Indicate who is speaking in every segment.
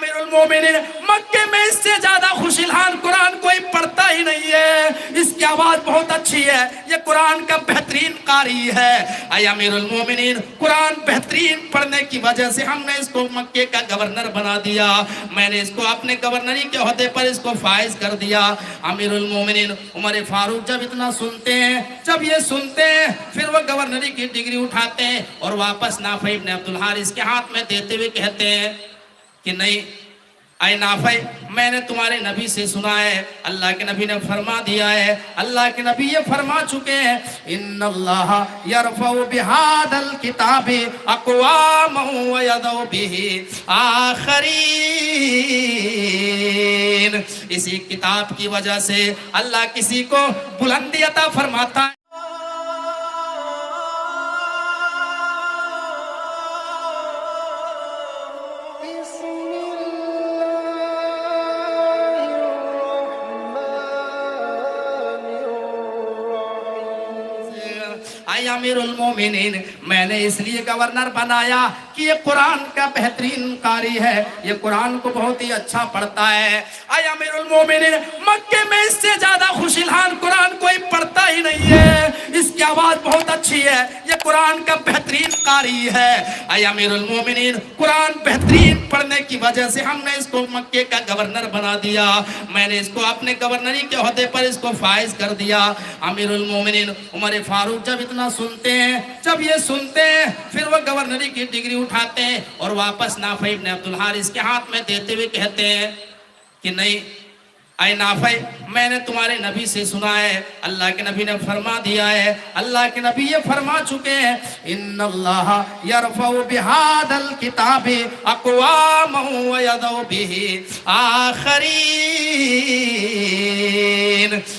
Speaker 1: امیر المومنین مکے میں اس سے زیادہ خوشیلان قرآن کوئی پڑھتا ہی نہیں ہے. اس کی آواز بہت اچھی ہے, یہ قرآن کا بہترین قاری ہے. اے امیر المومنین, قرآن بہترین پڑھنے کی وجہ سے ہم نے اس کو مکے کا گورنر بنا دیا. میں نے اس کو اپنے گورنری کے عہدے پر اس کو فائز کر دیا. امیر المومنین عمر فاروق جب اتنا سنتے ہیں, جب یہ سنتے ہیں, پھر وہ گورنری کی ڈگری اٹھاتے ہیں اور واپس نافع ابن عبد الحارث کے ہاتھ میں دیتے ہوئے کہتے ہیں کہ نہیں اے نافع, میں نے تمہارے نبی سے سنا ہے, اللہ کے نبی نے فرما دیا ہے, اللہ کے نبی یہ فرما چکے ہیں, ان اللہ یرفع بہذا الکتاب اقواما ویضع بہ آخرین. اسی کتاب کی وجہ سے اللہ کسی کو بلندی عطا فرماتا ہے. اے امیر المومنین, میں نے اس لیے گورنر بنایا کہ یہ قرآن کا بہترین قاری ہے, یہ قرآن کو بہت ہی اچھا پڑھتا ہے. اے امیر المومنین, مکے میں اس سے زیادہ خوشیلان قرآن کوئی پڑھتا ہی نہیں ہے. اس کی آواز بہت اچھی ہے, یہ قرآن کا بہترین قاری ہے. اے امیر المومنین, قرآن بہترین پڑھنے کی وجہ سے ہم نے اس کو مکے کا گورنر بنا دیا. میں نے اس کو اپنے گورنری کے عہدے پر اس کو فائز کر دیا. امیر المومنین عمر فاروق جب اتنا سنتے ہیں, جب یہ سنتے ہیں, پھر وہ گورنری کی ڈگری اٹھاتے ہیں اور واپس نافع ابن عبد الحارث کے ہاتھ میں دیتے ہوئے کہتے ہیں کہ نہیں اے نافع, میں نے تمہارے نبی سے سنا ہے, اللہ کے نبی نے فرما دیا ہے, اللہ کے نبی یہ فرما چکے ہیں, ان اللہ یرفع بہذا الکتاب اقواما ویضع بہ آخرین.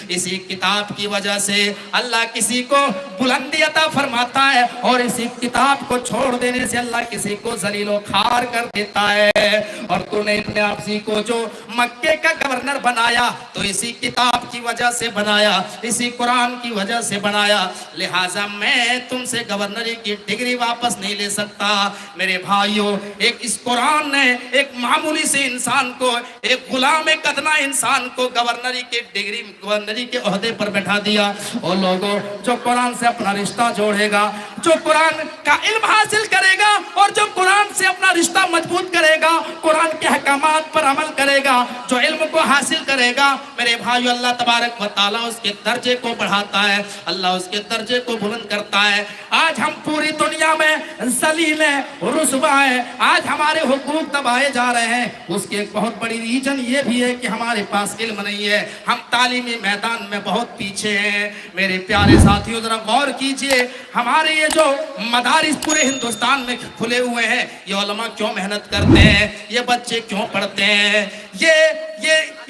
Speaker 1: اسی کتاب کی وجہ سے اللہ کسی کو بلندی عطا فرماتا ہے اور اسی کتاب کو چھوڑ دینے سے اللہ کسی کو ذلیل و خوار کر دیتا ہے. اور تو نے ابن عبسی کو جو مکے کا گورنر بنایا تو اسی کتاب کی وجہ سے بنایا, اسی قرآن کی وجہ سے بنایا. لہٰذا میں تم سے گورنری کی ڈگری واپس نہیں لے سکتا. میرے بھائیوں, ایک اس قرآن نے ایک معمولی سے انسان کو, ایک غلام ادنا انسان کو گورنری کی ڈگری, گورنری کے عہدے پر بیٹھا دیا. اور لوگوں, جو قرآن سے اپنا رشتہ جوڑے گا, جو قرآن کا علم حاصل کرے گا اور جو قرآن سے اپنا رشتہ مضبوط کرے گا, قرآن کے احکامات پر عمل کرے گا, جو علم کو حاصل کرے گا, میرے بھائیو, اللہ تبارک و تعالیٰ اس کے درجے کو بڑھاتا ہے, اللہ اس کے درجے کو بلند کرتا ہے. آج ہم پوری دنیا میں ذلیل ہیں, رسوا ہیں, آج ہمارے حقوق دبائے جا رہے ہیں. اس کی ایک بہت بڑی ریجن یہ بھی ہے کہ ہمارے پاس علم نہیں ہے, ہم تعلیمی میدان میں بہت پیچھے ہیں. میرے پیارے ساتھیوں, ذرا غور کیجئے, ہمارے یہ جو مدارس پورے ہندوستان میں کھلے ہوئے ہیں, یہ علماء کیوں محنت کرتے ہیں, یہ بچے کیوں پڑھتے ہیں, یہ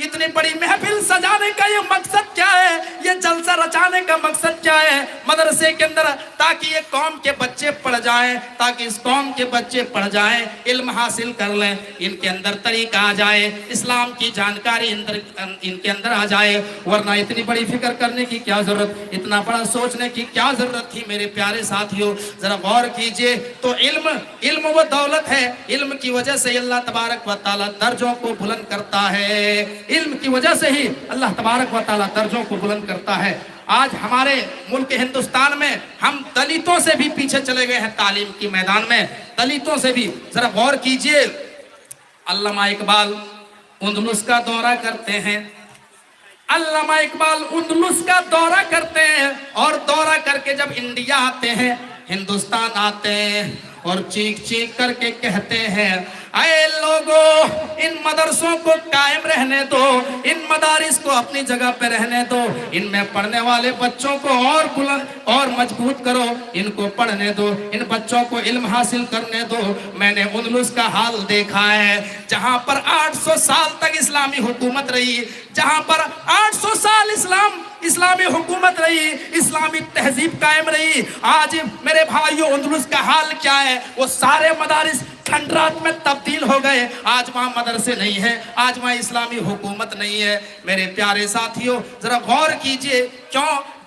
Speaker 1: اتنی بڑی محفل سجانے کا یہ مقصد کیا ہے, یہ جلسہ رچانے کا مقصد کیا ہے مدرسے کے اندر, تاکہ یہ قوم کے بچے پڑھ جائیں, تاکہ اس قوم کے بچے پڑھ جائیں, علم حاصل کر لیں, ان کے اندر طریقہ آ جائے, اسلام کی جانکاری ان کے اندر آ جائے. ورنہ اتنی بڑی فکر کرنے کی کیا ضرورت, اتنا بڑا سوچنے کی کیا ضرورت تھی. میرے پیارے ساتھیوں, ذرا غور کیجئے تو علم وہ دولت ہے, علم کی وجہ سے اللہ تبارک و تعالیٰ درجوں کو بلند کرتا ہے, علم کی وجہ سے ہی اللہ تبارک و تعالیٰ درجوں کو بلند کرتا ہے. آج ہمارے ملک ہندوستان میں ہم دلتوں سے بھی پیچھے چلے گئے ہیں تعلیم کی میدان میں, دلتوں سے بھی. ذرا غور کیجئے, علامہ اقبال اندلس کا دورہ کرتے ہیں, علامہ اقبال اندلس کا دورہ کرتے ہیں, اور دورہ کر کے جب انڈیا آتے ہیں, ہندوستان آتے ہیں, اور چیخ چیخ کر کے کہتے ہیں, اے لوگو, ان مدرسوں کو قائم رہنے دو, ان مدارس کو اپنی جگہ پہ رہنے دو, ان میں پڑھنے والے بچوں کو اور بلند اور مضبوط کرو, ان کو پڑھنے دو, ان بچوں کو علم حاصل کرنے دو. میں نے اندلس کا حال دیکھا ہے, جہاں پر 800 سال تک اسلامی حکومت رہی, جہاں پر 800 سال اسلامی حکومت رہی, اسلامی تہذیب قائم رہی. آج میرے بھائیو, اندلس کا حال کیا ہے, وہ سارے مدارس کھنڈرات میں تبدیل ہو گئے. آج وہاں مدرسے نہیں ہیں, آج وہاں اسلامی حکومت نہیں ہے. میرے پیارے ساتھیوں, ذرا غور کیجئے,